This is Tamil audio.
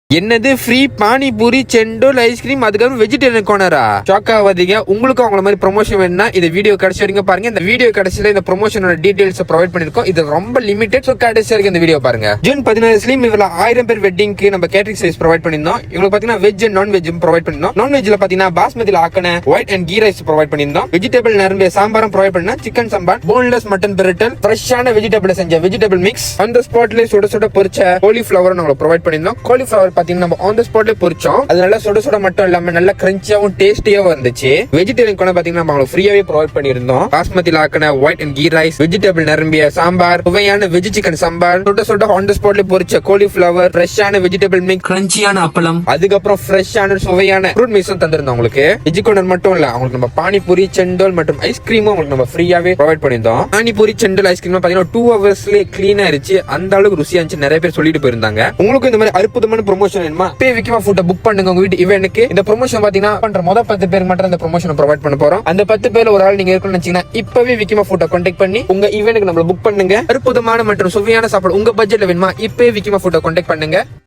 என்னது ஃப்ரீ பானிபூரி செண்டோல் ஐஸ்கிரீம் அதுக்கப்புறம் வெஜிடேரியன் கார்னரா? ஷாக் ஆகாதீங்க. உங்களுக்கு அவங்கள மாதிரி ப்ரொமோஷன் வேணும்னா இந்த வீடியோ கடைசி வரைக்கும் பாருங்க. இந்த வீடியோ கடைசியில இந்த ப்ரொமோஷனோட டீடைல்ஸ் ப்ரொவைட் பண்ணிருக்கோம். இது ரொம்ப லிமிடெட். சோ கடைசி வரைக்கும் இந்த வீடியோ பாருங்க. ஜூன் 14 இவல 1000 பேர் வெட்டிங்க்கு நம்ம கேட்டரிங் சர்வீஸ் ப்ரொவைட் பண்ணிருந்தோம். இவங்களுக்கு பாத்தீங்கன்னா veg and non veg provide பண்ணிருந்தோம். நான் வெஜ்ல பாத்தீங்கன்னா பாஸ்மதில ஆக்கன white and ghee rice provide பண்ணிருந்தோம். வெஜிடபிள் நிரம்பிய சாம்பாரும் ப்ரொவைட் பண்ணா, சிக்கன் சாம்பார், போன்லெஸ் மட்டன் பிரட்டல், ஃப்ரெஷ்ஷான வெஜிடபிள் செஞ்ச வெஜிடபிள் மிக்ஸ், ஆன் தி ஸ்பாட்ல சுட சுட பொரிச்ச காலிஃபிளவர் நாங்க ப்ரொவைட் பண்ணிருந்தோம். காலிஃபிளவர் பாத்தீங்கன்னா நம்ம ஆன் தி ஸ்பாட்ல பொரிச்சோம். அது நல்லா சுட சுட மட்டும் இல்லாம நல்ல கிரன்ச்சியாவும் டேஸ்டியாவும் இருந்துச்சு. வெஜிடேரியன் கூட பாத்தீங்கன்னா நம்ம ஃப்ரீயாவே ப்ரொவைட் பண்ணிருந்தோம். பாஸ்மதில ஆக்கன white and ghee rice, vegetable நிரம்பிய சாம்பார், சுவையான வெஜ் சிக்கன் சாம்பார், சுட சுட ஆன் தி ஸ்பாட்ல பொரிச்ச காலிஃபிளவர், ஃப்ரெஷ்ஷான வெஜிடபிள் மிக்ஸ், கிரன்ச்சியான அப்பளம், அதுக்கப்புறம் ஃப்ரெஷ்ஷான சுவையான ஃப்ரூட் மிக்ஸும் தந்திருந்தோம். உங்களுக்கு வெஜ் கார்னர் மட்டும் இல்ல, உங்களுக்கு நம்ம பானிபூரி செண்டோல் மற்றும் ஐஸ்கிரீமும் உங்களுக்கு நம்ம ஃப்ரீயாவே ப்ரொவைட் பண்ணிருந்தோம். பானிபூரி செண்டோல் ஐஸ்கிரீம் பாத்தீங்கன்னா 2 ஹவர்ஸ்லயே கிளீனா இருந்துச்சு. அந்த அளவுக்கு ருசியா இருந்துச்சு. நிறைய பேர் சொல்லிட்டு போயிருந்தாங்க. உங்களுக்கு இந்த மாதிரி அற்புதமான ப்ரொமோஷன் வேணுமா? விக்கிமா ஃபுட் புக் பண்ணுங்க. உங்க வீட்டு இவனுக்கு இந்த ப்ரொமோஷன் பாத்தீங்கன்னா பண்ற முதல் 10 பேருக்கு மட்டும் இந்த ப்ரொமோஷன் ப்ரொவைட் பண்ண போறோம். அந்த 10 பேர்ல ஒரு ஆள் நீங்க இருக்கணும்னு நினைச்சீங்கன்னா இப்பவே விக்கிமா ஃபுட்டை கான்டாக்ட் பண்ணி உங்க ஈவென்ட்க்கு நம்மள புக் பண்ணுங்க. அற்புதமான மற்றும் சுவையான சாப்பாடு உங்க பட்ஜெட்ல வேணுமா? இப்பவே விக்கிமா ஃபுட்டை கான்டாக்ட் பண்ணுங்க.